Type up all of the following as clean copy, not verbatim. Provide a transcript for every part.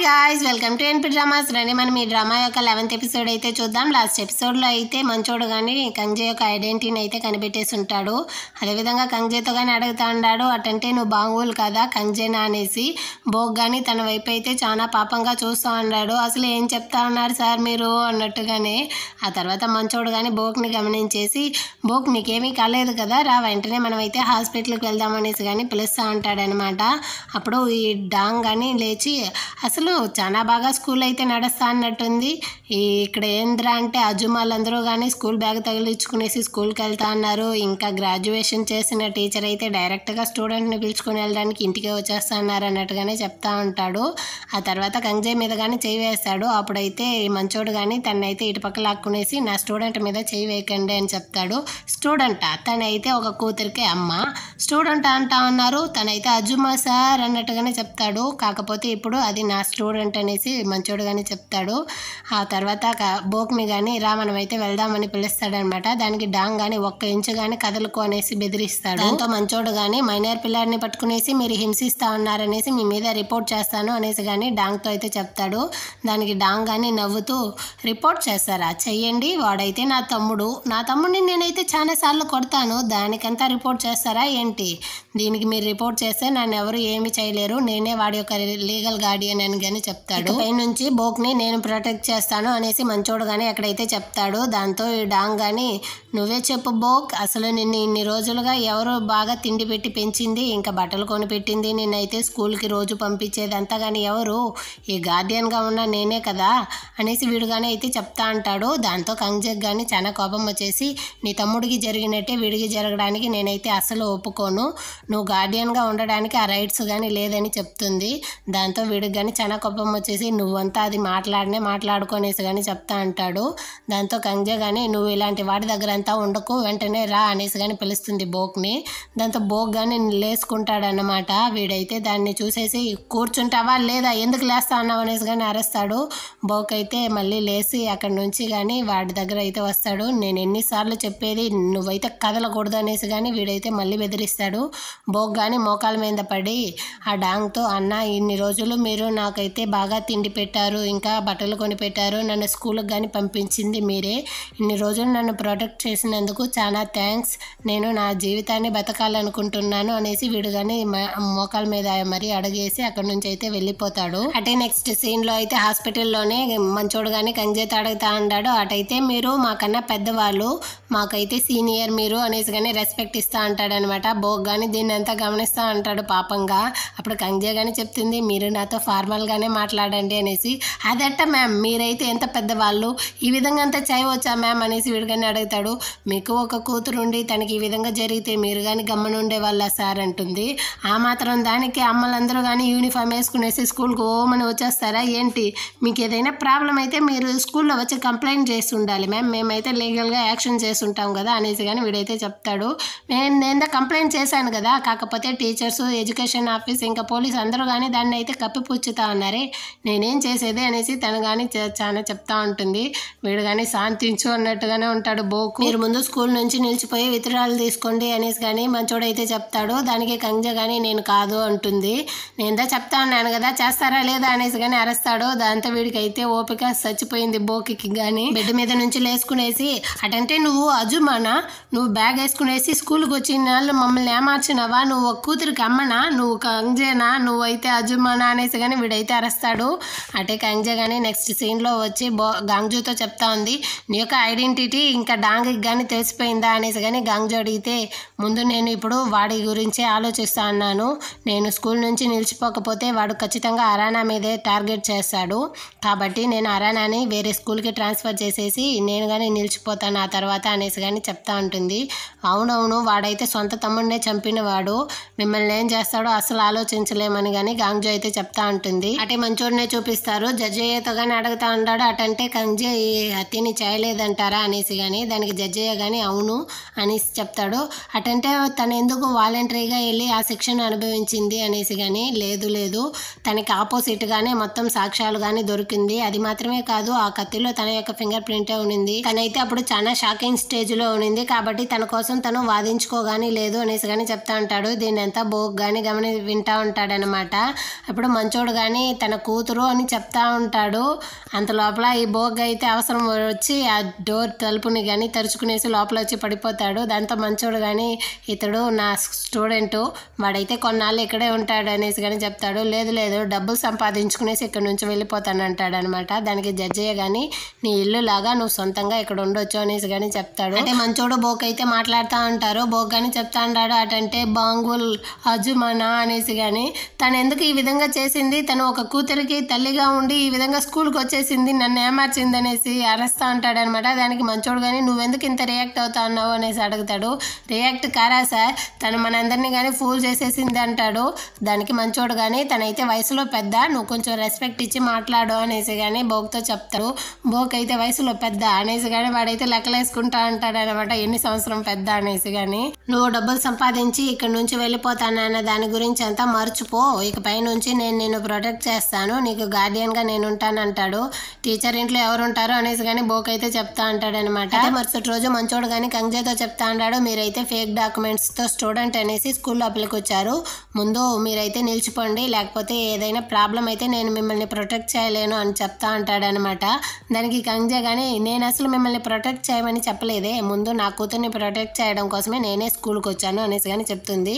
Guys welcome to NP dramas. రండి మనం ఈ డ్రామా యొక్క 11th ఎపిసోడ్ అయితే చూద్దాం. లాస్ట్ ఎపిసోడ్లో అయితే మంచోడు కానీ కంజే యొక్క ఐడెంటిటీని అయితే కనిపెట్టేసి ఉంటాడు. అదేవిధంగా కంజేతో కానీ అడుగుతా ఉన్నాడు, అటంటే నువ్వు బాంగులు కదా కంజేనా అనేసి. బోక్ కానీ తన వైపు అయితే చాలా పాపంగా చూస్తూ ఉన్నాడు. అసలు ఏం చెప్తా ఉన్నారు సార్ మీరు అన్నట్టుగానే. ఆ తర్వాత మంచోడు కానీ బోక్ని గమనించేసి, బోక్ నీకేమీ కాలేదు కదా, రా వెంటనే మనం అయితే హాస్పిటల్కి వెళ్దామనేసి కానీ పిలుస్తూ ఉంటాడనమాట. అప్పుడు ఈ డాంగ్ కానీ లేచి, అసలు చాలా బాగా స్కూల్ అయితే నడుస్తా అన్నట్టుంది. ఇక్కడ ఏంద్రా అంటే అజుమాలందరూ కానీ స్కూల్ బ్యాగ్ తగిలించుకునేసి స్కూల్కి వెళ్తా అన్నారు. ఇంకా గ్రాడ్యుయేషన్ చేసిన టీచర్ అయితే డైరెక్ట్గా స్టూడెంట్ని పిలుచుకొని వెళ్ళడానికి ఇంటికే వచ్చేస్తా అన్నారు అన్నట్టుగానే చెప్తా ఉంటాడు. ఆ తర్వాత కంజే మీద కానీ చేయి వేస్తాడు. అప్పుడైతే మంచోడు కానీ తనైతే ఇటుపక్క లాక్కునేసి, నా స్టూడెంట్ మీద చేయి వేయకండి అని చెప్తాడు. స్టూడెంటా? తనైతే ఒక కూతురికే అమ్మ. స్టూడెంట్ అంటా ఉన్నారు, తనైతే అజుమా సార్ అన్నట్టుగానే చెప్తాడు. కాకపోతే ఇప్పుడు అది నా స్టూడెంట్ అనేసి మంచోడు కానీ చెప్తాడు. ఆ తర్వాత బోక్ని కానీ రా మనమైతే వెళ్దామని పిలుస్తాడనమాట. దానికి డాంగ్ కానీ 1 ఇంచు కానీ కదలుకో అనేసి బెదిరిస్తాడు. దాంతో మంచోడు కానీ మైనర్ పిల్లాడిని పట్టుకునేసి మీరు హింసిస్తా ఉన్నారనేసి మీ మీద రిపోర్ట్ చేస్తాను అనేసి కానీ డాంగ్తో అయితే చెప్తాడు. దానికి డాంగ్ కానీ నవ్వుతూ, రిపోర్ట్ చేస్తారా, చెయ్యండి, వాడైతే నా తమ్ముడిని నేనైతే చాలాసార్లు కొడతాను, దానికంతా రిపోర్ట్ చేస్తారా ఏంటి? దీనికి మీరు రిపోర్ట్ చేస్తే నన్ను ఎవరు ఏమి చేయలేరు, నేనే వాడి యొక్క లీగల్ గార్డియన్ అని కానీ చెప్తాడు. పై నుంచి బోక్ని నేను ప్రొటెక్ట్ చేస్తాను అనేసి మంచోడు కానీ ఎక్కడైతే చెప్తాడు. దాంతో ఈ డాంగ్ కానీ, నువ్వే చెప్పు బోక్, అసలు నిన్ను ఇన్ని రోజులుగా ఎవరు బాగా తిండి పెట్టి పెంచింది, ఇంకా బట్టలు కొనిపెట్టింది, నిన్నైతే స్కూల్కి రోజు పంపించేదంతా కానీ ఎవరు? ఈ గార్డియన్గా ఉన్న నేనే కదా అనేసి వీడు కానీ అయితే చెప్తా అంటాడు. దాంతో కంజెక్ కానీ చాలా కోపం వచ్చేసి, నీ తమ్ముడికి జరిగినట్టే వీడికి జరగడానికి నేనైతే అసలు ఒప్పుకోను, నువ్వు గార్డియన్గా ఉండడానికి ఆ రైట్స్ కానీ లేదని చెప్తుంది. దాంతో వీడికి కానీ చాలా కోపం వచ్చేసి, నువ్వంతా అది మాట్లాడుకునేసి కానీ చెప్తా అంటాడు. దాంతో కంజే కానీ, నువ్వు ఇలాంటి వాడి దగ్గర అంతా ఉండకు, వెంటనే రా అనేసి కానీ పిలుస్తుంది బోక్ని. దాంతో బోక్ కానీ లేసుకుంటాడన్నమాట. వీడైతే దాన్ని చూసేసి, కూర్చుంటావా లేదా, ఎందుకు లేస్తా అన్నావు అనేసి కానీ అరుస్తాడు. బోక్ అయితే మళ్ళీ లేచి అక్కడి నుంచి కానీ వాడి దగ్గర అయితే వస్తాడు. నేను ఎన్నిసార్లు చెప్పేది, నువ్వైతే కదలకూడదు అనేసి కానీ వీడైతే మళ్ళీ బెదిరిస్తాడు. బోక్ కానీ మోకాల మీద పడి ఆ డాంగ్తో, అన్న ఇన్ని రోజులు మీరు నాకైతే బాగా తిండి పెట్టారు, ఇంకా బట్టలు కొని పెట్టారు, నన్ను స్కూల్కి కానీ పంపించింది మీరే, ఇన్ని రోజులు నన్ను ప్రొటెక్ట్ చేసినందుకు చాలా థ్యాంక్స్, నేను నా జీవితాన్ని బతకాలనుకుంటున్నాను అనేసి వీడు కానీ మోకాల మీద మరి అడిగేసి అక్కడి నుంచి అయితే వెళ్ళిపోతాడు. అటే నెక్స్ట్ సీన్లో అయితే హాస్పిటల్లోనే మంచోడు కానీ కంజేత అడుగుతా ఉన్నాడు, అటైతే మీరు మాకన్నా పెద్దవాళ్ళు, మాకైతే సీనియర్ మీరు అనేసి కానీ రెస్పెక్ట్ ఇస్తా అంటాడనమాట. బోక్ కానీ దీన్ని అంతా గమనిస్తూ ఉంటాడు పాపంగా. అప్పుడు కంజే కానీ చెప్తుంది, మీరు నాతో ఫార్మల్గానే మాట్లాడండి అనేసి. అదట్ట మ్యామ్, మీరైతే ఎంత పెద్దవాళ్ళు, ఈ విధంగా అంతా చేయవచ్చా మ్యామ్ అనేసి వీడు కానీ అడుగుతాడు. మీకు ఒక కూతురు ఉండి తనకి ఈ విధంగా జరిగితే మీరు కానీ గమ్మనుండే వాళ్ళ సార్ అంటుంది. ఆ మాత్రం దానికి అమ్మలందరూ కానీ యూనిఫామ్ వేసుకునేసి స్కూల్కి ఓమని వచ్చేస్తారా ఏంటి? మీకు ఏదైనా ప్రాబ్లం అయితే మీరు స్కూల్లో వచ్చి కంప్లైంట్ చేసి ఉండాలి మ్యామ్, మేమైతే లీగల్గా యాక్షన్ చేసి ఉంటాం కదా అనేసి కానీ వీడైతే చెప్తాడు. నేను కంప్లైంట్ చేశాను కదా, కాకపోతే టీచర్స్, ఎడ్యుకేషన్ ఆఫీస్, ఇంకా పోలీస్ అందరూ కానీ దాన్ని అయితే కప్పిపుచ్చుతా ఉన్నారే, నేనేం చేసేది అనేసి తను కానీ చాలా చెప్తా ఉంటుంది. వీడు కానీ శాంతించు అన్నట్టుగానే ఉంటాడు బోక్. మీరు ముందు స్కూల్ నుంచి నిలిచిపోయి విత్డ్రాల్ తీసుకోండి అనేసి కానీ మంచోడైతే చెప్తాడు. దానికి కంజ కానీ నేను కాదు అంటుంది. నేనుదా చెప్తా ఉన్నాను కదా, చేస్తారా లేదా అనేసి కానీ అరుస్తాడు. దాంతో వీడికి అయితే ఓపిక చచ్చిపోయింది బోక్కి కానీ. బెడ్ మీద నుంచి లేసుకునేసి, అటంటే నువ్వు అజుమానా, నువ్వు బ్యాగ్ వేసుకునేసి స్కూల్కి వచ్చిన వాళ్ళు మమ్మల్ని ఏమార్చినావా, నువ్వు ఒక కూతురికి అమ్మనా, నువ్వు కంజేనా, నువ్వైతే అజుమానా అనేసి కానీ వీడైతే అరుస్తాడు. అటే కంజే కానీ నెక్స్ట్ సీన్లో వచ్చి గాంగ్జూతో చెప్తా ఉంది, నీ యొక్క ఐడెంటిటీ ఇంకా డాంగ్కి కానీ తెలిసిపోయిందా అనేసి కానీ గాంగ్జూ అడిగితే, ముందు నేను ఇప్పుడు వాడి గురించి ఆలోచిస్తా అన్నాను, నేను స్కూల్ నుంచి నిలిచిపోకపోతే వాడు ఖచ్చితంగా అరానా మీదే టార్గెట్ చేస్తాడు, కాబట్టి నేను అరానాని వేరే స్కూల్కి ట్రాన్స్ఫర్ చేసేసి నేను కానీ నిలిచిపోతాను ఆ తర్వాత అనేసి కానీ చెప్తా ఉంటుంది. అవునవును, వాడైతే సొంత తమ్ముడినే చంపిన వాడు, మిమ్మల్ని ఏం చేస్తాడో అసలు ఆలోచించలేమని కానీ గాంగ్జూ అయితే చెప్తా ఉంటుంది. అటే మంచోడినే చూపిస్తారు. జడ్జయ్యతో కానీ అడుగుతా ఉంటాడు, అటంటే కంజే ఈ హత్యని చేయలేదంటారా అనేసి కానీ. దానికి జడ్జయ్య కానీ అవును అనేసి చెప్తాడు. అటంటే తను ఎందుకు వాలంటరీగా వెళ్ళి ఆ శిక్షను అనుభవించింది అనేసి కానీ, లేదు తనకి ఆపోజిట్గానే మొత్తం సాక్ష్యాలు కానీ దొరికింది, అది మాత్రమే కాదు ఆ కత్తిలో తన యొక్క ఫింగర్ ప్రింటే ఉన్నింది, తనైతే అప్పుడు చాలా షాకింగ్ స్టేజ్లో ఉన్నింది, కాబట్టి తన కోసం తను వాదించుకోగాని లేదు అనేసి కానీ చెప్తా ఉంటాడు. దీన్ని అంతా బోక్ కానీ వింటా ఉంటాడనమాట. అప్పుడు మంచోడు కానీ తన కూతురు అని చెప్తా ఉంటాడు. అంత లోపల ఈ బోగ్ అయితే అవసరం వచ్చి ఆ డోర్ తలుపుని కానీ తరుచుకునేసి లోపల వచ్చి పడిపోతాడు. దాంతో మంచోడు కానీ ఇతడు నా స్టూడెంటు, వాడైతే కొన్నాళ్ళు ఇక్కడే ఉంటాడు అనేసి కానీ చెప్తాడు. లేదు లేదు డబ్బులు సంపాదించుకునేసి ఇక్కడ నుంచి వెళ్ళిపోతాను అంటాడు అనమాట. దానికి జడ్జయ్య కానీ నీ ఇల్లు లాగా నువ్వు సొంతంగా ఇక్కడ ఉండొచ్చు అనేసి కానీ చెప్తాడు. అంటే మంచోడు బోక్ అయితే మాట్లాడుతూ ఉంటారు. బోక్ కానీ చెప్తా ఉంటాడు అటంటే బాంగుల్ అజుమనా అనేసి కానీ తను ఎందుకు ఈ విధంగా చేసింది, తను ఒక కూతురికి తల్లిగా ఉండి ఈ విధంగా స్కూల్కి వచ్చేసింది, నన్ను ఏమార్చింది అనేసి అరుస్తూ ఉంటాడు అనమాట. దానికి మంచోడు కానీ నువ్వెందుకు ఇంత రియాక్ట్ అవుతా ఉన్నావు అనేసి అడుగుతాడు. రియాక్ట్ కారా సార్, తను మనందరినీ కానీ ఫూల్ చేసేసింది అంటాడు. దానికి మంచోడు కానీ తనైతే వయసులో పెద్ద, నువ్వు కొంచెం రెస్పెక్ట్ ఇచ్చి మాట్లాడు అనేసి కానీ బోక్తో చెప్తాడు. బోక్ అయితే వయసులో పెద్ద అనేసి కానీ వాడైతే లెక్కలేసుకుంటా అంటాడు అనమాట, ఎన్ని సంవత్సరం పెద్ద అనేసి కానీ. నువ్వు డబ్బులు సంపాదించి ఇక్కడ నుంచి వెళ్ళిపోతానన్న దాని గురించి అంతా మర్చిపో, ఇకపై నుంచి నేను నిన్ను ప్రొటెక్ట్ చేస్తాను, నీకు గార్డియన్గా నేను ఉంటానంటాడు. టీచర్ ఇంట్లో ఎవరు ఉంటారో అనేసి కానీ బోక్ అయితే చెప్తా అంటాడు అనమాట. మరుసటి రోజు మంచోడు కానీ కంగ్జేతో చెప్తా అంటాడు, మీరైతే ఫేక్ డాక్యుమెంట్స్తో స్టూడెంట్ అనేసి స్కూల్ లోపలికి వచ్చారు, ముందు మీరైతే నిలిచిపోండి, లేకపోతే ఏదైనా ప్రాబ్లం అయితే నేను మిమ్మల్ని ప్రొటెక్ట్ చేయలేను అని చెప్తా అంటాడు అనమాట. దానికి కంగ్జే కానీ నేను అసలు మిమ్మల్ని ప్రొటెక్ట్ చేయమని చెప్పలేదే, ముందు నా కూతుర్ని ప్రొటెక్ట్ చేయడం కోసమే నేనే స్కూల్కి వచ్చాను అనేసి కానీ చెప్తుంది.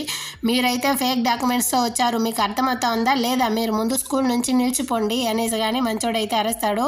మీరైతే ఫేక్ డాక్యుమెంట్స్తో వచ్చారు, మీకు అర్థమవుతా ఉందా లేదా, మీరు ముందు స్కూల్ నుంచి నిలిచిపోండి అనేసి కానీ మంచోడైతే అరుస్తాడు.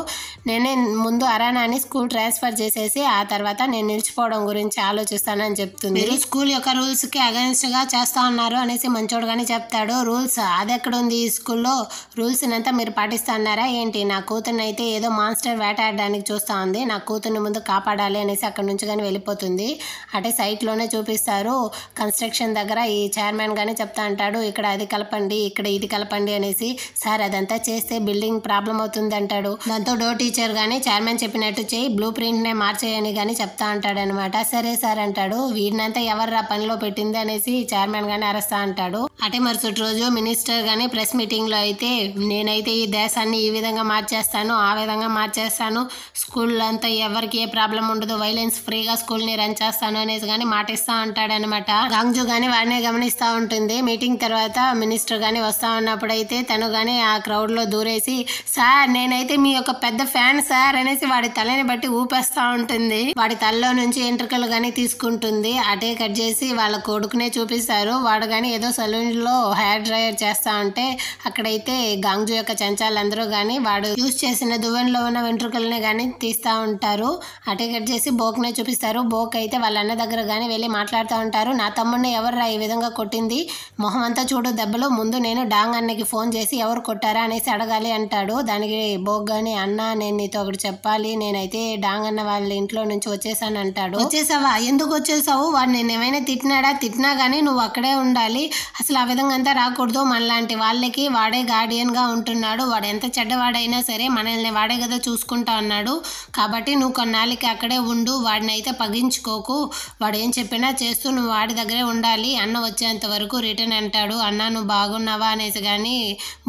నేనే ముందు అరానాని స్కూల్ ట్రాన్స్ఫర్ చేసేసి ఆ తర్వాత నేను నిలిచిపోవడం గురించి ఆలోచిస్తానని చెప్తుంది. మీరు స్కూల్ యొక్క రూల్స్కి అగెన్స్ట్గా చేస్తా ఉన్నారు అనేసి మంచోడు కానీ చెప్తాడు. రూల్స్ అదెక్కడ ఉంది, ఈ స్కూల్లో రూల్స్ అంతా మీరు పాటిస్తా అన్నారా ఏంటి, నా కూతుర్ని అయితే ఏదో మాన్స్టర్ వేటాడడానికి చూస్తూ ఉంది, నా కూతుర్ని ముందు కాపాడాలి అనేసి అక్కడ నుంచి కానీ వెళ్ళిపోతుంది. అంటే సైట్లోనే చూపిస్తారు, కన్స్ట్రక్షన్ దగ్గర ఈ చైర్మన్ కానీ చెప్తా అంటాడు, ఇక్కడ అది కలపండి ఇక్కడ ఇది కలపండి అనేసి. సార్ అదంతా చేస్తే బిల్డింగ్ ప్రాబ్లం అవుతుంది అంటాడు. దాంతో డోర్ టీచర్ కానీ చైర్మన్ చెప్పినట్టు చేయి, బ్లూ ప్రింట్నే మార్చేయని కానీ చెప్తా అంటాడు అనమాట. సరే సార్ అంటాడు. వీడినంతా ఎవర్రా పనిలో పెట్టింది అనేసి చైర్మన్ కానీ అరుస్తా అంటాడు. అంటే మరుసటి రోజు మినిస్టర్ కానీ ప్రెస్ మీటింగ్లో అయితే నేనైతే ఈ దేశాన్ని ఈ విధంగా మార్చేస్తాను, ఆ విధంగా మార్చేస్తాను, స్కూల్ అంతా ఎవరికి ఏ ప్రాబ్లం ఉండదు, వైలెన్స్ ఫ్రీగా స్కూల్ని రన్ చేస్తాను అనేసి కానీ మాటిస్తా అంటాడనమాట. గాంగ్జు కానీ వాడినే గమనిస్తూ ఉంటుంది. మీటింగ్ తర్వాత మినిస్టర్ కానీ వస్తా ఉన్నప్పుడైతే తను కానీ ఆ క్రౌడ్లో దూరేసి సార్ నేనైతే మీ యొక్క పెద్ద ఫ్యాన్ సార్ అనేసి వాడి తలని బట్టి ఊపేస్తూ ఉంటుంది. వాడి తలలో నుంచి ఎంట్రుకలు కానీ తీసుకుంటుంది. అటే కట్ చేసి వాళ్ళ కొడుకునే చూపిస్తారు. వాడు కానీ ఏదో సలూన్లో హెయిర్ డ్రైయర్ చేస్తా ఉంటే అక్కడైతే గాంగ్జు యొక్క చెంచాలందరూ కానీ వాడు యూజ్ చేసిన దువ్వెనలో ఉన్న వెంట్రుకలనే కానీ తీస్తూ ఉంటారు. అటే కట్ చేసి బోక్నే చూపిస్తారు. బోక్ అయితే వాళ్ళ అన్న దగ్గర కానీ వెళ్ళి మాట్లాడుతూ ఉంటారు. నా తమ్ముడిని ఎవర్రా ఈ విధంగా కొట్టింది, మొహం అంతా చూడు దెబ్బలు, ముందు నేను డాంగ్ అన్నకి ఫోన్ చేసి ఎవరు కొట్టారా అనేసి అడగాలి అంటాడు. దానికి బోక్ కానీ అన్న నేను నీతో ఒకటి చెప్పాలి, నేనైతే డాంగ్ అన్న వాళ్ళ ఇంట్లో నుంచి వచ్చేసాను అంటాడు. వచ్చేసావా, ఎందుకు వచ్చేసావు, వాడు నేను ఏమైనా తిట్టినా కానీ నువ్వు అక్కడే ఉండాలి, అసలు ఆ విధంగా అంతా రాకూడదు, మనలాంటి వాళ్ళకి వాడే గార్డియన్గా ఉంటున్నాడు, వాడు ఎంత చెడ్డవాడైనా సరే మనల్ని వాడే కదా చూసుకుంటా అన్నాడు, కాబట్టి నువ్వు కొన్నాళ్ళకి అక్కడే ఉండు, వాడిని అయితే పగించుకోకు, వాడు ఏం చెప్పినా చేస్తూ నువ్వు వాడి దగ్గరే ఉండాలి, అన్న వచ్చేంత వరకు రిటర్న్ అంటాడు. అన్న నువ్వు బాగున్నావా అనేసి కానీ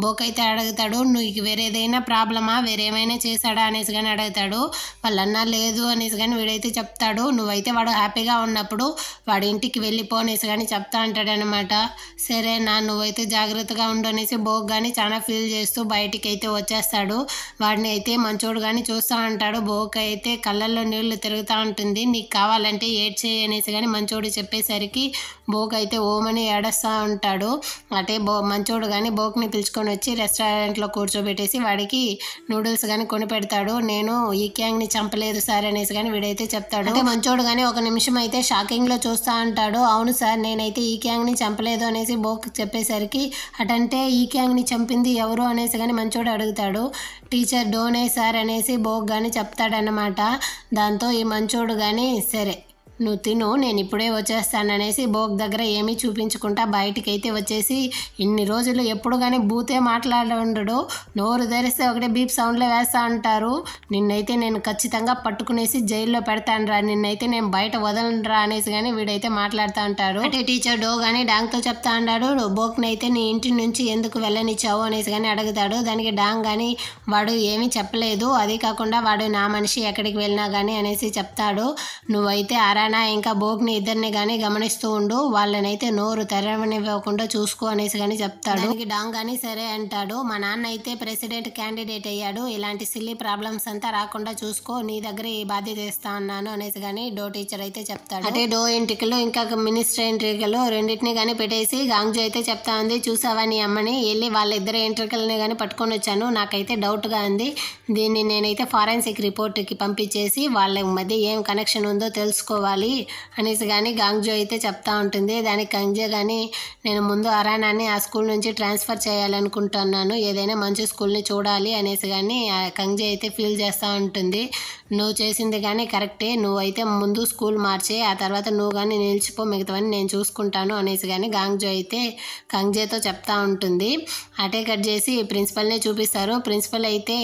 బోక్ అయితే అడుగుతాడు. నువ్వు వేరేదైనా ప్రాబ్లమా, వేరేమైనా చేశాడా అనేసి కానీ అడుగుతాడు. వాళ్ళన్నా లేదు అనేసి కానీ వీడైతే చెప్తాడు. నువ్వైతే వాడు హ్యాపీగా ఉన్నప్పుడు వాడి ఇంటికి వెళ్ళిపో అనేసి కానీ చెప్తా అంటాడు అనమాట. సరే నా నువ్వైతే జాగ్రత్తగా ఉండు అనేసి బోక్ కానీ చాలా ఫీల్ చేస్తూ బయటికి అయితే వచ్చేస్తాడు. వాడిని అయితే మంచోడు కానీ చూస్తూ ఉంటాడు. బోక్ అయితే కళ్ళల్లో నీళ్లు తిరుగుతూ ఉంటుంది. నీకు కావాలంటే ఏడ్ చేయి అనేసి కానీ మంచోడు చెప్పేసరికి బోక్ అయితే ఓమని ఏడుస్తూ ఉంటాడు. అంటే మంచోడు కానీ బోక్ని పిలుచుకొని వచ్చి రెస్టారెంట్లో కూర్చోబెట్టేసి వాడికి నూడిల్స్ కానీ కొని పెడతాడు. నేను ఈ క్యాంగ్ని చంపలేదు సార్ అనేసి కానీ వీడైతే చెప్తాడు. అంటే మంచోడు కానీ ఒక నిమిషం అయితే షాకింగ్లో చూస్తూ ఉంటాడు. అవును సార్ నేనైతే ఈ క్యాంగ్ని చంపలేదు అనేసి బోక్ చెప్పేసరికి అటంటే ఈ క్యాంగ్ని చంపింది ఎవరు అనేసి కానీ మంచోడు అడుగుతాడు. టీచర్ డోనే సార్ అనేసి బోక్ కానీ చెప్తాడనమాట. దాంతో ఈ మంచోడు కానీ సరే నువ్వు తిను నేను ఇప్పుడే వచ్చేస్తాననేసి బోక్ దగ్గర ఏమీ చూపించకుండా బయటికి అయితే వచ్చేసి ఇన్ని రోజులు ఎప్పుడు కానీ బూతే మాట్లాడడు, నోరు తెరిస్తే ఒకటే బీప్ సౌండ్లో వేస్తా అంటారు, నిన్నైతే నేను ఖచ్చితంగా పట్టుకునేసి జైల్లో పెడతాను రా, నిన్నైతే నేను బయట వదలనురా అనేసి కానీ వీడైతే మాట్లాడుతూ ఉంటారు. అంటే టీచర్ డో కానీ డాంగ్తో చెప్తా అన్నాడు, బోక్ని అయితే నీ ఇంటి నుంచి ఎందుకు వెళ్ళనిచ్చావు అనేసి కానీ అడుగుతాడు. దానికి డాంగ్ కానీ వాడు ఏమీ చెప్పలేదు, అది కాకుండా వాడు నా మనిషి ఎక్కడికి వెళ్ళినా కానీ అనేసి చెప్తాడు. నువ్వైతే అరానా ఇంకా బోగ్ని ఇద్దరిని కానీ గమనిస్తూ ఉండు, వాళ్ళనైతే నోరు తెరవనివ్వకుండా చూసుకో అనేసి కానీ చెప్తాడు. దానికి డాంగ్ కానీ సరే అంటాడు. మా నాన్న అయితే ప్రెసిడెంట్ క్యాండిడేట్ అయ్యాడు, ఇలాంటి సిల్లీ ప్రాబ్లమ్స్ అంతా రాకుండా చూసుకో, నీ దగ్గర ఈ బాధ్యత ఇస్తా అన్నాను అనేసి కానీ డో టీచర్ అయితే చెప్తాడు. అంటే డో ఎంట్రికలు ఇంకా మినిస్టర్ ఎంట్రికలు రెండింటిని కానీ పెట్టేసి గాంగ్జో అయితే చెప్తా ఉంది, చూసావా నీ అమ్మని, వెళ్ళి వాళ్ళిద్దరు ఎంట్రికల్ని కానీ పట్టుకొని వచ్చాను, నాకైతే డౌట్గా ఉంది, దీన్ని నేనైతే ఫారెన్సిక్ రిపోర్ట్కి పంపించేసి వాళ్ళ మధ్య ఏం కనెక్షన్ ఉందో తెలుసుకోవాలి అనేసి కానీ గాంగ్జో అయితే చెప్తా ఉంటుంది. దానికి కంగ్జే కానీ నేను ముందు అరానాన్ని ఆ స్కూల్ నుంచి ట్రాన్స్ఫర్ చేయాలనుకుంటున్నాను, ఏదైనా మంచి స్కూల్ని చూడాలి అనేసి కానీ కంగ్జే అయితే ఫీల్ చేస్తూ ఉంటుంది. నువ్వు చేసింది కానీ కరెక్టే, నువ్వైతే ముందు స్కూల్ మార్చే, ఆ తర్వాత నువ్వు కానీ నిలిచిపో, మిగతావన్నీ నేను చూసుకుంటాను అనేసి కానీ గాంగ్జో అయితే కంగ్జేతో చెప్తా ఉంటుంది. అటే కట్ చేసి ప్రిన్సిపల్నే చూపిస్తారు. ప్రిన్సిపల్ అయితే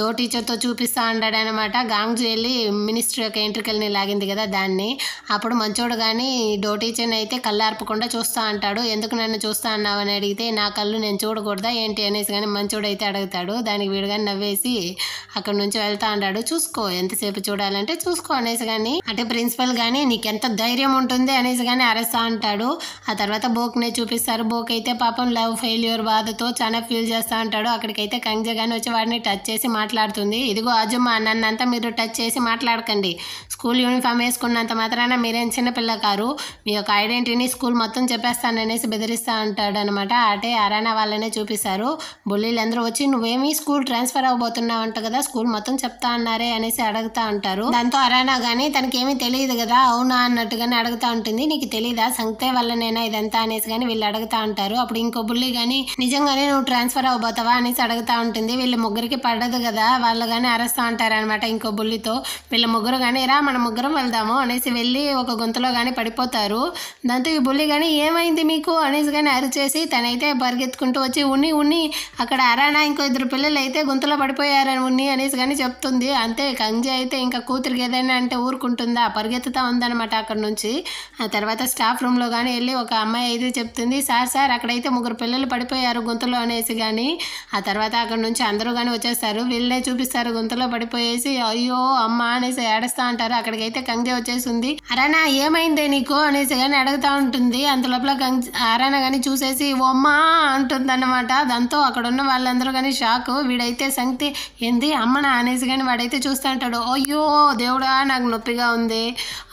డో టీచర్తో చూపిస్తూ ఉంటాడు అనమాట. గాంగ్జో వెళ్ళి మినిస్టర్ యొక్క ఎంట్రికల్ని లాగింది కదా దాన్ని. అప్పుడు మంచోడు కానీ డో టీచర్ని అయితే కళ్ళు ఆర్పకుండా చూస్తూ అంటాడు. ఎందుకు నన్ను చూస్తా అన్నావు అని అడిగితే, నా కళ్ళు నేను చూడకూడదా ఏంటి అనేసి కానీ మంచోడు అయితే అడుగుతాడు. దానికి వీడు కానీ నవ్వేసి అక్కడ నుంచి వెళ్తా ఉంటాడు. చూసుకో, ఎంతసేపు చూడాలంటే చూసుకో అనేసి కానీ, అంటే ప్రిన్సిపల్ కానీ నీకెంత ధైర్యం ఉంటుంది అనేసి కానీ అరుస్తా అంటాడు. ఆ తర్వాత బోక్నే చూపిస్తారు. బోక్ అయితే పాపం లవ్ ఫెయిల్యూర్ బాధతో చాలా ఫీల్ చేస్తూ ఉంటాడు. అక్కడికైతే కంగ్జే కానీ వచ్చి వాడిని టచ్ చేసి మాట్లాడుతుంది. ఇదిగో అజుమ్మా, నన్నంతా మీరు టచ్ చేసి మాట్లాడకండి, స్కూల్ యూనిఫామ్ వేసుకున్నంత మాత్రాన మీరేం చిన్నపిల్ల కారు, మీ యొక్క ఐడెంటిటీని స్కూల్ మొత్తం చెప్పేస్తాననేసి బెదిరిస్తూ ఉంటాడు అనమాట. అటే అరానా వాళ్ళనే చూపిస్తారు. బుల్లీలు అందరూ వచ్చి నువ్వేమీ స్కూల్ ట్రాన్స్ఫర్ అవ్వబోతున్నావు అంట కదా, స్కూల్ మొత్తం చెప్తా అన్నారే అనేసి అడుగుతా ఉంటారు. దాంతో అరానా కానీ తనకేమీ తెలియదు కదా, అవునా అన్నట్టుగానే అడుగుతా ఉంటుంది. నీకు తెలీదా, సంగతే వల్లనేనా ఇదంతా అనేసి కానీ వీళ్ళు అడుగుతా ఉంటారు. అప్పుడు ఇంకో బుల్లి కానీ నిజంగానే నువ్వు ట్రాన్స్ఫర్ అవ్వబోతావా అనేసి అడుగుతా ఉంటుంది. వీళ్ళ ముగ్గురికి పడదు కదా, వాళ్ళు కానీ అరుస్తూ ఉంటారు అనమాట ఇంకో బుల్లితో. వీళ్ళ ముగ్గురు కానీ రా మన ముగ్గురం వెళ్దాము అనేసి వెళ్ళి ఒక గుంతలో కానీ పడిపోతారు. దాంతో ఈ బుల్లి కానీ ఏమైంది మీకు అనేసి కానీ అరిచేసి తనైతే పరిగెత్తుకుంటూ వచ్చి ఉన్ని అక్కడ అరానా ఇంకో ఇద్దరు పిల్లలు అయితే గుంతలో పడిపోయారని ఉన్ని అనేసి కానీ చెప్తుంది. అంతే కంగ్జే అయితే ఇంకా కూతురికి ఏదైనా అంటే ఊరుకుంటుందా, పరిగెత్తుతా ఉందన్నమాట అక్కడ నుంచి. ఆ తర్వాత స్టాఫ్ రూమ్లో కానీ వెళ్ళి ఒక అమ్మాయి అయితే చెప్తుంది, సార్ అక్కడైతే ముగ్గురు పిల్లలు పడిపోయారు గుంతలో అనేసి కానీ. ఆ తర్వాత అక్కడ నుంచి అందరూ కానీ వచ్చేస్తారు. వీళ్ళనే చూపిస్తారు గుంతలో పడిపోయేసి, అయ్యో అమ్మ అనేసి ఏడుస్తూ ఉంటారు. అక్కడికైతే కంగ్జే వచ్చేసింది. అరానా ఏమైందే నీకు అనేసి కానీ అడుగుతూ ఉంటుంది. అంత లోపల అరానా కానీ చూసేసి ఓ అమ్మా అంటుంది అన్నమాట. దాంతో అక్కడ ఉన్న వాళ్ళందరూ కానీ షాక్. వీడైతే సంగతి ఏంది అమ్మనా అనేసి కానీ వాడైతే చూస్తూ ఉంటాడు. అయ్యో దేవుడా నాకు నొప్పిగా ఉంది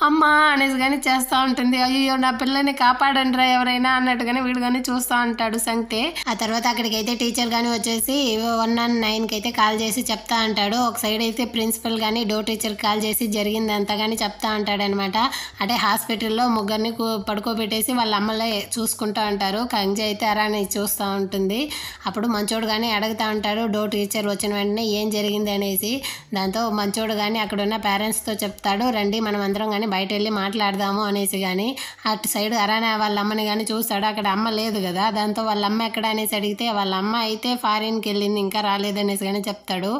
అమ్మా అనేసి కానీ చేస్తూ ఉంటుంది. అయ్యో నా పిల్లని కాపాడండి రా ఎవరైనా అన్నట్టుగానే వీడు కానీ చూస్తూ ఉంటాడు సంగతే. ఆ తర్వాత అక్కడికైతే టీచర్ కానీ వచ్చేసి 119కి అయితే కాల్ చేసి చెప్తా అంటాడు. ఒక సైడ్ అయితే ప్రిన్సిపల్ కానీ డో టీచర్కి కాల్ చేసి జరిగిందంతా కానీ చెప్తా అంటాడు అనమాట. అంటే హాస్పిటల్లో ముగ్గురిని పడుకోబెట్టేసి వాళ్ళ అమ్మలే చూసుకుంటూ ఉంటారు. కంగ్జే అయితే అరాని చూస్తూ ఉంటుంది. అప్పుడు మంచోడు కానీ అడుగుతూ ఉంటాడు డో టీచర్ వచ్చిన వెంటనే ఏం జరిగింది అనేసి. దాంతో మంచోడు కానీ అక్కడ ఉన్న పేరెంట్స్తో చెప్తాడు, రండి మనం అందరం కానీ బయట వెళ్ళి మాట్లాడదాము అనేసి కానీ. అటు సైడ్ అరానా వాళ్ళ అమ్మని కానీ చూస్తాడు. అక్కడ అమ్మ లేదు కదా, దాంతో వాళ్ళ అమ్మ ఎక్కడ అనేసి అడిగితే వాళ్ళ అమ్మ అయితే ఫారిన్కి వెళ్ళింది ఇంకా రాలేదనేసి కానీ చెప్తాడు.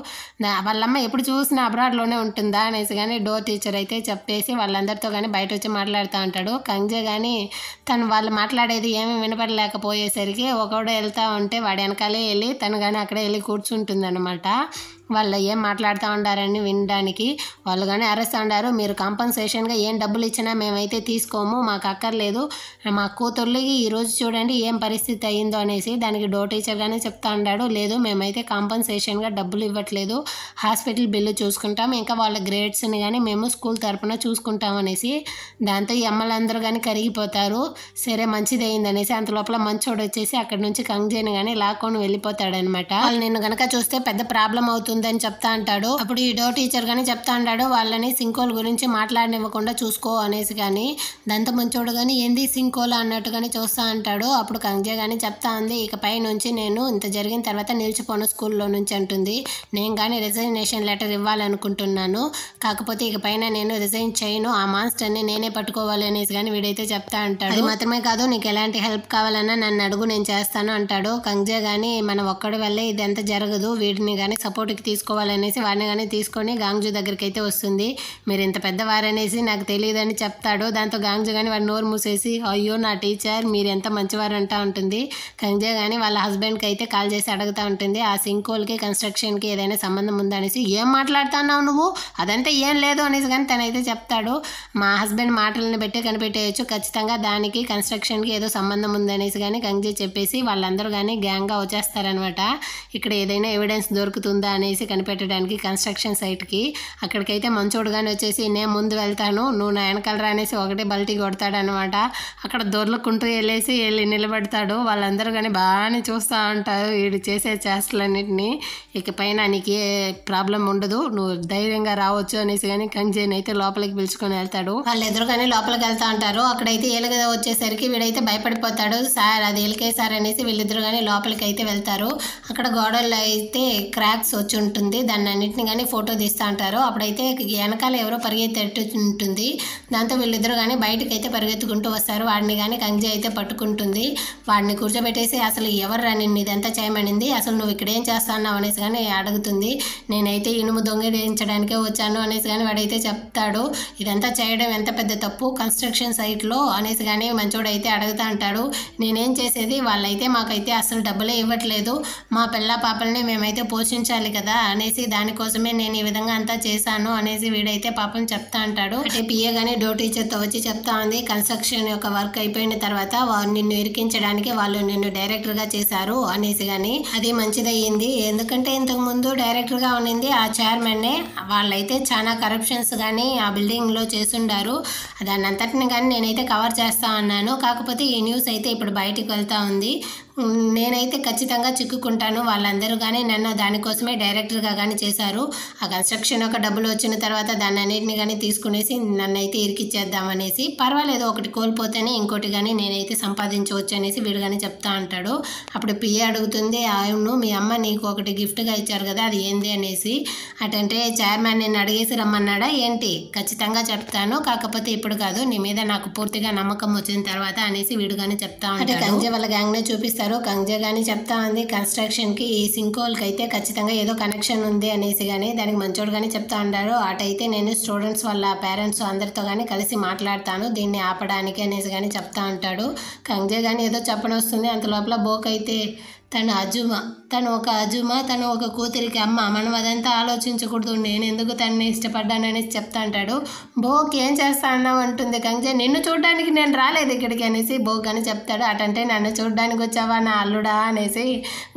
వాళ్ళ అమ్మ ఎప్పుడు చూసినా అబ్రాడ్లోనే ఉంటుందా అనేసి కానీ డో టీచర్ అయితే చెప్పేసి వాళ్ళందరితో కానీ బయట వచ్చి మాట్లాడుతూ ఉంటాడు. కంగ్జే కానీ తను వాళ్ళు మాట్లాడేది ఏమీ వినపడలేకపోయేసరికి ఒకడు వెళ్తూ ఉంటే వాడి వెనకాలే వెళ్ళి తను కానీ అక్కడే వెళ్ళి కూర్చుంటుంది అనమాట. వాళ్ళు ఏం మాట్లాడుతూ ఉండారని వినడానికి. వాళ్ళు కానీ అరుస్తూ ఉండారు, మీరు కాంపన్సేషన్గా ఏం డబ్బులు ఇచ్చినా మేమైతే తీసుకోము, మాకు అక్కర్లేదు, మా కూతుర్లకి ఈరోజు చూడండి ఏం పరిస్థితి అయ్యిందో అనేసి. దానికి డో టీచర్ కానీ చెప్తా ఉన్నాడు, లేదు మేమైతే కాంపన్సేషన్గా డబ్బులు ఇవ్వట్లేదు, హాస్పిటల్ బిల్లు చూసుకుంటాం, ఇంకా వాళ్ళ గ్రేడ్స్ని కానీ మేము స్కూల్ తరఫున చూసుకుంటాం అనేసి. దాంతో ఈ అమ్మలందరూ కానీ కరిగిపోతారు. సరే మంచిది అయింది అనేసి. అంత లోపల మంచోడు వచ్చేసి అక్కడ నుంచి కంగ్జేని కానీ లాక్కొని వెళ్ళిపోతాడనమాట. వాళ్ళు నిన్ను కనుక చూస్తే పెద్ద ప్రాబ్లం అవుతుందని చెప్తా అంటాడు. అప్పుడు ఈ డో టీచర్ కానీ చెప్తా అంటాడు, వాళ్ళని సింకోల్ గురించి మాట్లాడనివ్వకుండా చూసుకో అనేసి కానీ. దాంతో మంచోడు కానీ ఏంది సింకోల్ అన్నట్టుగానే చూస్తా అంటాడు. అప్పుడు కంగ్జే కానీ చెప్తా ఉంది, ఇకపై నుంచి నేను ఇంత జరిగిన తర్వాత నిలిచిపోను స్కూల్లో నుంచి అంటుంది. నేను కానీ రిజైనేషన్ లెటర్ ఇవ్వాలనుకుంటున్నాను, కాకపోతే ఇకపైన నేను రిజైన్ చేయను, ఆ మాన్స్టర్ని నేనే పట్టుకోవాలి అనేసి కానీ వీడైతే చెప్తా అంటాడు. అది మాత్రమే కాదు, నీకు ఎలాంటి హెల్ప్ కావాలన్నా నన్ను అడుగు, నేను చేస్తాను అంటాడు. కంగ్జే కానీ మనం ఒక్కడి వల్లే ఇదంతా జరగదు, వీడిని కానీ సపోర్ట్కి తీసుకోవాలనేసి వాడిని కానీ తీసుకొని గాంగ్జు దగ్గరికి అయితే వస్తుంది. మీరు ఇంత పెద్దవారనేసి నాకు తెలియదని చెప్తాడు. దాంతో గాంగ్జు కానీ వాడు నోరు మూసేసి అయ్యో నా టీచర్ మీరు ఎంత మంచివారు అంటా ఉంటుంది. కంగ్జే కానీ వాళ్ళ హస్బెండ్కి అయితే కాల్ చేసి అడుగుతూ ఉంటుంది ఆ సింకోల్కి కన్స్ట్రక్షన్కి ఏదైనా సంబంధం ఉందా అనేసి. ఏం మాట్లాడుతున్నావు నువ్వు, అదంతా ఏం లేదు అనేసి కానీ తనైతే చెప్తాడు. మా హస్బెండ్ మాటలను బట్టి కనిపెట్టేయచ్చు, ఖచ్చితంగా దానికి కన్స్ట్రక్షన్కి ఏదో సంబంధం ఉందనేసి కానీ కంగ్జే చెప్పేసి వాళ్ళందరూ కానీ గ్యాంగ్గా వచ్చేస్తారనమాట. ఇక్కడ ఏదైనా ఎవిడెన్స్ దొరుకుతుందా అనేసి కనిపెట్టడానికి కన్స్ట్రక్షన్ సైట్కి. అక్కడికైతే మంచోడు కానీ వచ్చేసి నేను ముందు వెళ్తాను నువ్వు నా వెనకాలరా అనేసి ఒకటే బల్టీ కొడతాడనమాట. అక్కడ దొర్లుకుంటూ వెళ్ళి నిలబెడతాడు. వాళ్ళందరూ కానీ బాగానే చూస్తూ ఉంటారు వీడు చేసే చేష్టలన్నింటినీ. ఇకపైన నీకు ఏ ప్రాబ్లం ఉండదు, నువ్వు ధైర్యంగా రావచ్చు అనేసి కానీ కంగ్జేని అయితే లోపలికి పిలుచుకొని వెళ్తాడు. వాళ్ళు ఎదురుగానే లోపలికి వెళ్తా ఉంటారు. అక్కడైతే ఏలుగ వచ్చేసరికి వీడైతే భయపడిపోతాడు. సార్ అది ఏలికే సార్ అనేసి వీళ్ళిద్దరు కానీ లోపలికి అయితే వెళ్తారు. అక్కడ గోడల్లో అయితే క్రాక్స్ వచ్చి ఉంటుంది, దాన్ని అన్నింటిని కానీ ఫోటో తీస్తూ ఉంటారు. అప్పుడైతే వెనకాల ఎవరో పరిగెత్తేట్టు ఉంటుంది. దాంతో వీళ్ళిద్దరు కానీ బయటకు అయితే పరిగెత్తుకుంటూ వస్తారు. వాడిని కానీ కంగ్జే అయితే పట్టుకుంటుంది. వాడిని కూర్చోబెట్టేసి అసలు ఎవరు నిన్ను ఇదంతా చేయమనింది, అసలు నువ్వు ఇక్కడ ఏం చేస్తున్నావు అనేసి కానీ అడుగుతుంది. నేనైతే ఇనుము దొంగిలించడానికే వచ్చాను అనేసి కానీ వాడైతే చెప్తాడు. ఇదంతా చేయడం ఎంత పెద్ద తప్పు కన్స్ట్రక్షన్ సైట్లో అనేసి కానీ మంచోడు అయితే అడుగుతూ ఉంటాడు. నేనేం చేసేది, వాళ్ళైతే మాకైతే అసలు డబ్బులే ఇవ్వట్లేదు, మా పిల్ల పాపల్ని మేమైతే పోషించాలి కదా అనేసి దానికోసమే నేను ఈ విధంగా అంతా చేశాను అనేసి వీడైతే పాపం చెప్తా అంటాడు. అంటే పిఏ కానీ డో టీచర్తో వచ్చి చెప్తా ఉంది కన్స్ట్రక్షన్ యొక్క వర్క్ అయిపోయిన తర్వాత నిన్ను ఇరికించడానికి వాళ్ళు నిన్ను డైరెక్టర్గా చేశారు అనేసి కానీ. అది మంచిదయ్యింది, ఎందుకంటే ఇంతకు ముందు డైరెక్టర్గా ఉన్నింది ఆ చైర్మన్నే. వాళ్ళైతే చాలా కరప్షన్స్ కానీ ఆ బిల్డింగ్లో చేస్తుండారు. దాన్ని అంతటిని కానీ నేనైతే కవర్ చేస్తా అన్నాను. కాకపోతే ఈ న్యూస్ అయితే ఇప్పుడు బయటికి వెళ్తూ ఉంది. నేనైతే ఖచ్చితంగా చిక్కుకుంటాను. వాళ్ళందరూ కానీ నన్ను దానికోసమే డైరెక్టర్గా కానీ చేశారు. ఆ కన్స్ట్రక్షన్ ఒక డబ్బులు వచ్చిన తర్వాత దాన్ని అన్నింటినీ కానీ తీసుకునేసి నన్ను అయితే ఇరికిచ్చేద్దామనేసి. పర్వాలేదు ఒకటి కోల్పోతేనే ఇంకోటి కానీ నేనైతే సంపాదించవచ్చు అనేసి వీడు కానీ చెప్తా అంటాడు. అప్పుడు పిఏ అడుగుతుంది అవును మీ అమ్మ నీకు ఒకటి గిఫ్ట్గా ఇచ్చారు కదా అది ఏంది అనేసి. అటంటే చైర్మన్ నేను అడిగేసి రమ్మన్నాడా ఏంటి, ఖచ్చితంగా చెప్తాను, కాకపోతే ఇప్పుడు కాదు, నీ మీద నాకు పూర్తిగా నమ్మకం వచ్చిన తర్వాత అనేసి వీడు కానీ చెప్తా ఉంటాడు. కంగ్జే వాళ్ళ గ్యాంగ్నే చూపిస్తారు. కంగ్జే కానీ చెప్తా ఉంది కన్స్ట్రక్షన్కి ఈ సింకోల్కి అయితే ఖచ్చితంగా ఏదో కనెక్షన్ ఉంది అనేసి కానీ. దానికి మంచోడు కానీ చెప్తా ఉంటారు అటైతే నేను స్టూడెంట్స్ వాళ్ళ పేరెంట్స్ అందరితో కానీ కలిసి మాట్లాడతాను దీన్ని ఆపడానికి అనేసి కానీ చెప్తా ఉంటాడు. కంగ్జే కానీ ఏదో చెప్పనొస్తుంది. అంత లోపల బోక్ అయితే తను ఒక అజుమా తను ఒక కూతురికి అమ్మ, మనం అదంతా ఆలోచించకూడదు, నేను ఎందుకు తనని ఇష్టపడ్డాననేసి చెప్తా అంటాడు. బోక్ ఏం చేస్తా అన్నావు అంటుంది కంగ్జే. నిన్ను చూడడానికి నేను రాలేదు ఇక్కడికి అనేసి బోక్ అని చెప్తాడు. అటంటే నన్ను చూడడానికి వచ్చావా నా అల్లుడా అనేసి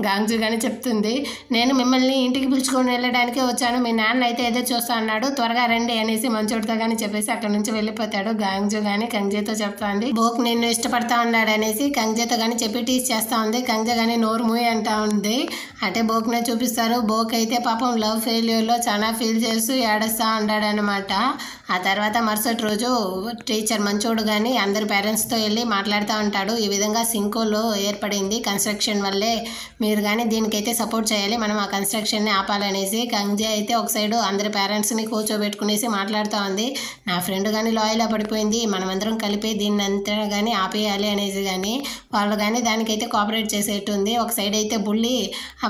గాంగ్జు కానీ చెప్తుంది. నేను మిమ్మల్ని ఇంటికి పిలుచుకొని వెళ్ళడానికే వచ్చాను, మీ నాన్న అయితే ఏదో చూస్తా అన్నాడు, త్వరగా రండి అనేసి మంచోడితో కానీ చెప్పేసి అక్కడ నుంచి వెళ్ళిపోతాడు. గాంగ్జు కానీ కంగ్జేతో చెప్తా ఉంది బోక్ నిన్ను ఇష్టపడతా ఉన్నాడు అనేసి. కంగ్జేతో కానీ చెప్పి టీస్ చేస్తా ఉంది. కంగ్జే కానీ నోరు మూయ్ అంటా ఉంది. అంటే బోక్నే చూపిస్తారు. బోక్ అయితే పాపం లవ్ ఫెయిల్యూర్లో చాలా ఫీల్ చేస్తూ ఏడుస్తూ ఉంటాడనమాట. ఆ తర్వాత మరుసటి రోజు టీచర్ మంచోడు కానీ అందరి పేరెంట్స్తో వెళ్ళి మాట్లాడుతూ ఉంటాడు. ఈ విధంగా సింకోలో ఏర్పడింది కన్స్ట్రక్షన్ వల్లే, మీరు కానీ దీనికైతే సపోర్ట్ చేయాలి, మనం ఆ కన్స్ట్రక్షన్ని ఆపాలనేసి. కంగ్జే అయితే ఒక సైడు అందరి పేరెంట్స్ని కూర్చోబెట్టుకునేసి మాట్లాడుతూ ఉంది. నా ఫ్రెండ్ కానీ లాయలా పడిపోయింది, మనమందరం కలిపి దీన్ని అంతా కానీ ఆపేయాలి అనేసి కానీ. వాళ్ళు కానీ దానికైతే కోఆపరేట్ చేసేటుంది. ఒక సైడ్ అయితే బుల్లి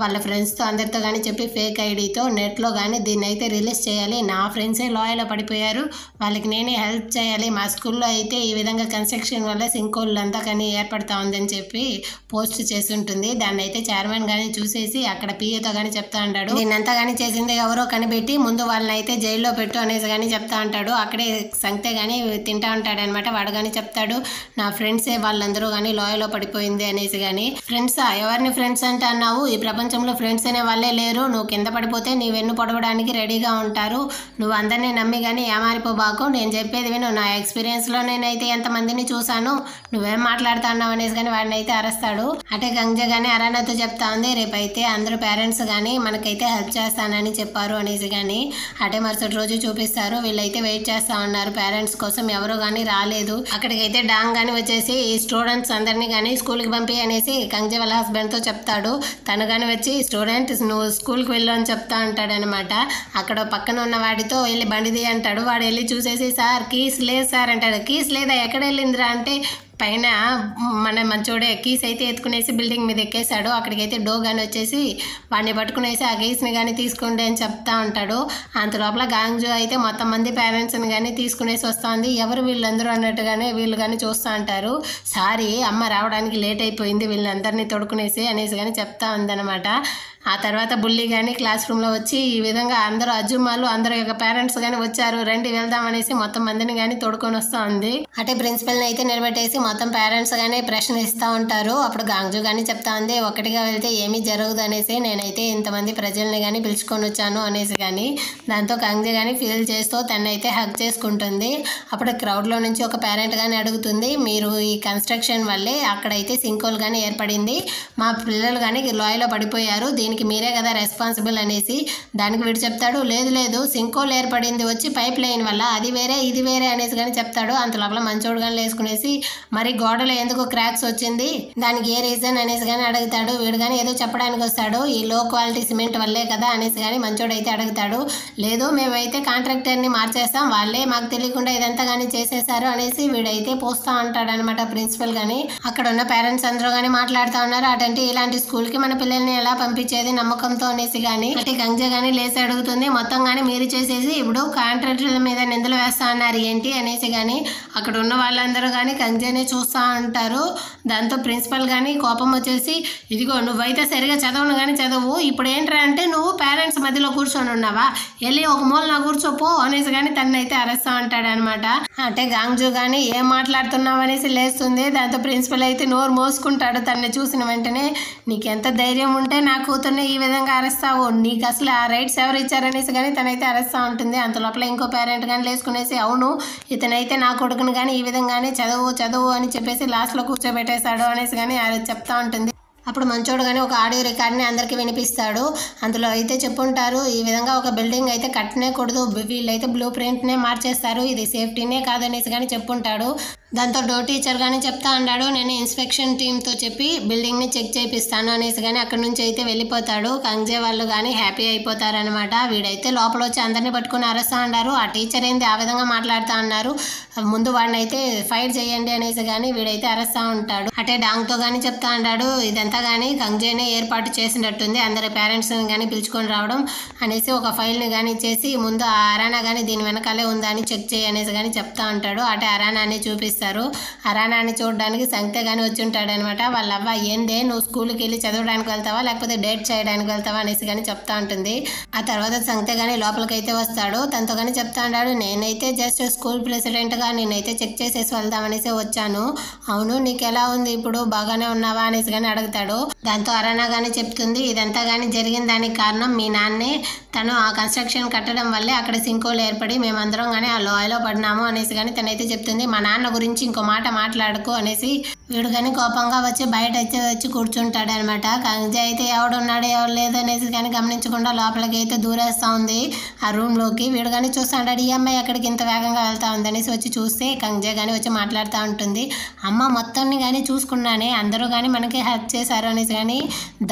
వాళ్ళ ఫ్రెండ్స్తో అందరితో కానీ చెప్పి ఫేక్ ఐడితో నెట్లో కానీ దీన్ని అయితే రిలీజ్ చేయాలి, నా ఫ్రెండ్సే లాయలో పడిపోయారు, వాళ్ళకి నేనే హెల్ప్ చేయాలి, మా స్కూల్లో అయితే ఈ విధంగా కన్స్ట్రక్షన్ వల్ల సింకోళ్ళు అంతా కానీ ఏర్పడతా ఉందని చెప్పి పోస్ట్ చేసి ఉంటుంది. దాన్ని అయితే చైర్మన్ కానీ చూసేసి అక్కడ పిఏతో కానీ చెప్తా ఉంటాడు. దీన్నంతా కానీ చేసింది ఎవరో కనిపెట్టి ముందు వాళ్ళని అయితే జైల్లో పెట్టు అనేసి కానీ చెప్తా ఉంటాడు. అక్కడే సంగతే కానీ తింటా ఉంటాడు అనమాట. వాడు కానీ చెప్తాడు నా ఫ్రెండ్సే వాళ్ళందరూ కానీ లాయలో పడిపోయింది అనేసి కానీ. ఫ్రెండ్సా, ఎవరిని ఫ్రెండ్స్ అంటే అన్నావు, ఈ ప్రపంచంలో ఫ్రెండ్స్ అనే వాళ్ళే లేరు, నువ్వు కింద పడిపోతే నీ వెన్ను పొడవడానికి రెడీగా ఉంటారు, నువ్వు అందరినీ నమ్మి కానీ ఏమారిపోబాకు, నేను చెప్పేది విను, నా ఎక్స్పీరియన్స్లో నేనైతే ఎంతమందిని చూశాను, నువ్వేం మాట్లాడుతున్నావు అనేసి కానీ వాడిని అయితే అరుస్తాడు. అంటే కంగ్జే కానీ అరానాతో చెప్తా ఉంది రేపైతే అందరూ పేరెంట్స్ కానీ మనకైతే హెల్ప్ చేస్తానని చెప్పారు అనేసి కానీ. అంటే మరుసటి రోజు చూపిస్తారు. వీళ్ళైతే వెయిట్ చేస్తా ఉన్నారు పేరెంట్స్ కోసం, ఎవరు కానీ రాలేదు. అక్కడికైతే డాంగ్ కానీ వచ్చేసి ఈ స్టూడెంట్స్ అందరినీ కానీ స్కూల్కి పంపి అనేసి కంగ్జే వాళ్ళ హస్బెండ్తో చెప్తాడు. తను కానీ వచ్చి స్టూడెంట్ నువ్వు స్కూల్కి వెళ్ళు అని చెప్తా అంటాడనమాట. అక్కడ పక్కన ఉన్న వాడితో వెళ్ళి బండిది అంటాడు. వాడు వెళ్ళి చూసేసి సార్ కీస్ లేదు సార్ అంటాడు. కీస్ లేదా, ఎక్కడ వెళ్ళిందిరా అంటే పైన మన మంచోడే కీస్ అయితే ఎత్తుకునేసి బిల్డింగ్ మీద ఎక్కేశాడు. అక్కడికైతే డో కానీ వచ్చేసి వాడిని పట్టుకునేసి ఆ కీస్ని కానీ తీసుకోండి అని చెప్తా ఉంటాడు. అంత లోపల గాంగ్జో అయితే మొత్తం మంది పేరెంట్స్ని కానీ తీసుకునేసి వస్తుంది. ఎవరు వీళ్ళందరూ అన్నట్టుగానే వీళ్ళు కానీ చూస్తూ ఉంటారు. సారీ అమ్మ రావడానికి లేట్ అయిపోయింది వీళ్ళందరినీ తొడుకునేసి అనేసి కానీ చెప్తా ఉందన్నమాట. ఆ తర్వాత బుల్లి కానీ క్లాస్ రూమ్లో వచ్చి ఈ విధంగా అందరూ అజ్జుమ్మాలు అందరూ యొక్క పేరెంట్స్ కానీ వచ్చారు, రండి వెళ్దాం అనేసి మొత్తం మందిని కానీ తోడుకొని వస్తూ ఉంది. అంటే ప్రిన్సిపల్ని అయితే నిలబెట్టేసి మొత్తం పేరెంట్స్ కానీ ప్రశ్నిస్తూ ఉంటారు. అప్పుడు గాంగ్జు కానీ చెప్తా ఉంది, ఒకటిగా వెళ్తే ఏమీ జరగదు అనేసి నేనైతే ఇంతమంది ప్రజల్ని కానీ పిలుచుకొని వచ్చాను అనేసి కానీ. దాంతో గాంగ్జు కానీ ఫీల్ చేస్తూ తనైతే హగ్ చేసుకుంటుంది. అప్పుడు క్రౌడ్లో నుంచి ఒక పేరెంట్ కానీ అడుగుతుంది, మీరు ఈ కన్స్ట్రక్షన్ వల్లే అక్కడైతే సింకోల్ కానీ ఏర్పడింది, మా పిల్లలు కానీ లోయలో పడిపోయారు, దీనికి మీరే కదా రెస్పాన్సిబుల్ అనేసి. దానికి వీడు చెప్తాడు, లేదు లేదు సింకోల్ ఏర్పడింది వచ్చి పైప్ లైన్ వల్ల, అది వేరే ఇది వేరే అనేసి కానీ చెప్తాడు. అంత లోపల మంచోడు కానీ లేసుకునేసి మరి గోడలో ఎందుకు క్రాక్స్ వచ్చింది, దానికి ఏ రీజన్ అనేసి కానీ అడుగుతాడు. వీడు కానీ ఏదో చెప్పడానికి వస్తాడు, ఈ లో క్వాలిటీ సిమెంట్ వల్లే కదా అనేసి కానీ మంచోడు అయితే అడుగుతాడు. లేదు మేమైతే కాంట్రాక్టర్ని మార్చేస్తాం, వాళ్ళే మాకు తెలియకుండా ఇదంతా కానీ చేసేసారు అనేసి వీడైతే పోస్తా ఉంటాడు అనమాట ప్రిన్సిపల్ కానీ. అక్కడ ఉన్న పేరెంట్స్ అందరూ కానీ మాట్లాడుతూ ఉన్నారు, అటంటే ఇలాంటి స్కూల్కి మన పిల్లల్ని ఎలా పంపించేది నమ్మకంతో అనేసి కానీ. అంటే గంజ కానీ లేసి అడుగుతుంది, మొత్తం కానీ మీరు చేసేసి ఇప్పుడు కాంట్రాక్టర్ల మీద నిందలు వేస్తా అన్నారు ఏంటి అనేసి కానీ. అక్కడ ఉన్న వాళ్ళందరూ కానీ గంజనే చూస్తూ ఉంటారు. దాంతో ప్రిన్సిపల్ కానీ కోపం వచ్చేసి, ఇదిగో నువ్వైతే సరిగా చదవను కానీ చదవు, ఇప్పుడు ఏంట్రా అంటే నువ్వు పేరెంట్స్ మధ్యలో కూర్చొని ఉన్నావా, వెళ్ళి ఒక మూలన కూర్చోపో అనేసి కానీ తనైతే అరుస్తూ ఉంటాడు అనమాట. అంటే గాంగ్జు కానీ ఏం మాట్లాడుతున్నావు అనేసి లేస్తుంది. దాంతో ప్రిన్సిపల్ అయితే నోరు మోసుకుంటాడు తనని చూసిన వెంటనే. నీకెంత ధైర్యం ఉంటే నా కూతుర్ని ఈ విధంగా అరుస్తావు, నీకు అసలు ఆ రైట్స్ ఎవరు ఇచ్చారనేసి కానీ తనైతే అరుస్తూ ఉంటుంది. అంత లోపల ఇంకో పేరెంట్ కానీ లేసుకునేసి, అవును ఇతనైతే నా కొడుకుని కానీ ఈ విధంగానే చదువు అని చెప్పేసి లాస్ట్లో కూర్చోబెట్టేశాడు అనేసి కానీ చెప్తా ఉంటుంది. అప్పుడు మంచోడు కానీ ఒక ఆడియో రికార్డ్ని అందరికీ వినిపిస్తాడు. అందులో అయితే చెప్పుంటారు, ఈ విధంగా ఒక బిల్డింగ్ అయితే కట్టనేకూడదు, వీళ్ళైతే బ్లూ ప్రింట్నే మార్చేస్తారు, ఇది సేఫ్టీనే కాదనేసి కానీ చెప్పుంటాడు. దాంతో డో టీచర్ కానీ చెప్తా ఉన్నాడు, నేను ఇన్స్పెక్షన్ టీంతో చెప్పి బిల్డింగ్ని చెక్ చేపిస్తాను అనేసి కానీ అక్కడి నుంచి అయితే వెళ్ళిపోతాడు. కంగ్జే వాళ్ళు కానీ హ్యాపీ అయిపోతారనమాట. వీడైతే లోపల వచ్చి అందరినీ పట్టుకుని అరుస్తూ ఉన్నారు, ఆ టీచర్ ఏంది ఆ విధంగా మాట్లాడుతూ ఉన్నారు, ముందు వాడిని అయితే ఫైర్ చేయండి అనేసి కానీ వీడైతే అరుస్తూ ఉంటాడు. అంటే డాంగ్తో కానీ చెప్తా ఉంటాడు, ఇదంతా కానీ కంగ్జేనే ఏర్పాటు చేసినట్టుంది, అందరి పేరెంట్స్ని కానీ పిలుచుకొని రావడం అనేసి ఒక ఫైల్ని కానీ ఇచ్చేసి ముందు ఆ అరానా కానీ దీని వెనకాలే ఉందా అని చెక్ చేయి అనేసి కానీ చెప్తా ఉంటాడు. అంటే అరానాని చూపిస్తారు. అరానాని చూడడానికి సంఖ్య కానీ వచ్చి ఉంటాడు అనమాట. వాళ్ళ అవ్వ ఏందే నువ్వు స్కూల్కి వెళ్ళి చదవడానికి వెళ్తావా లేకపోతే డేట్ చేయడానికి వెళ్తావా అనేసి కానీ చెప్తా ఉంటుంది. ఆ తర్వాత సంఖ్య కానీ లోపలికి అయితే వస్తాడు. తనతో కానీ చెప్తా ఉంటాడు, నేనైతే జస్ట్ స్కూల్ ప్రెసిడెంట్గా నేనైతే చెక్ చేసేసి వెళ్దామనేసి వచ్చాను, అవును నీకు ఎలా ఉంది ఇప్పుడు బాగానే ఉన్నావా అనేసి కానీ అడుగుతాడు. దాంతో అరానా కానీ చెప్తుంది, ఇదంతా కానీ జరిగిన దానికి కారణం మీ నాన్నే, తను ఆ కన్స్ట్రక్షన్ కట్టడం వల్లే అక్కడ సింకోలు ఏర్పడి మేమందరం కానీ ఆ లోయలో పడినాము అనేసి కానీ తనైతే చెప్తుంది. మా నాన్న గురించి ఇంకో మాట మాట్లాడుకో అనేసి వీడు కానీ కోపంగా వచ్చి బయట వచ్చి కూర్చుంటాడు అనమాట. కంజే అయితే ఎవడున్నాడు ఎవరు లేదు అనేసి కానీ గమనించకుండా లోపలికి అయితే దూరేస్తూ ఉంది ఆ రూమ్లోకి. వీడు కానీ చూస్తూ ఉంటాడు, ఈ అమ్మాయి ఎక్కడికి ఇంత వేగంగా వెళ్తా ఉంది అనేసి వచ్చి చూస్తే కంజే కానీ వచ్చి మాట్లాడుతూ ఉంటుంది, అమ్మ మొత్తాన్ని కానీ చూసుకున్నానే అందరూ కానీ మనకి హెల్ప్ చేశారు అనేసి కానీ.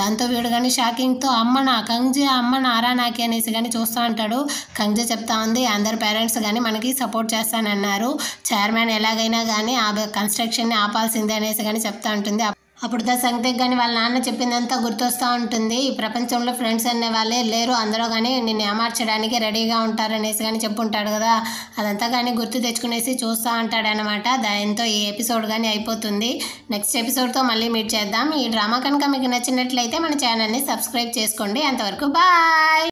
దాంతో వీడు కానీ షాకింగ్తో అమ్మనా కంజే అమ్మనా అరానాకి అనేసి కానీ చూస్తూ ఉంటాడు. కంజే చెప్తా ఉంది, అందరు పేరెంట్స్ కానీ మనకి సపోర్ట్ చేస్తానన్నారు, చైర్మన్ ఎలాగైనా కానీ ఆ కన్స్ట్రక్షన్ని ఆపాల్సిందే అనేసి కానీ చెప్తా ఉంటుంది. అప్పుడు సంగతికి కానీ వాళ్ళ నాన్న చెప్పిందంతా గుర్తొస్తూ ఉంటుంది, ఈ ప్రపంచంలో ఫ్రెండ్స్ అనే వాళ్ళే లేరు, అందరూ కానీ నిన్ను ఏమార్చడానికి రెడీగా ఉంటారనేసి కానీ చెప్పుంటాడు కదా. అదంతా కానీ గుర్తు తెచ్చుకునేసి చూస్తూ ఉంటాడు అనమాట. దాంతో ఈ ఎపిసోడ్ కానీ అయిపోతుంది. నెక్స్ట్ ఎపిసోడ్తో మళ్ళీ మీట్ చేద్దాం. ఈ డ్రామా కనుక మీకు నచ్చినట్లయితే మన ఛానల్ని సబ్స్క్రైబ్ చేసుకోండి. అంతవరకు బాయ్.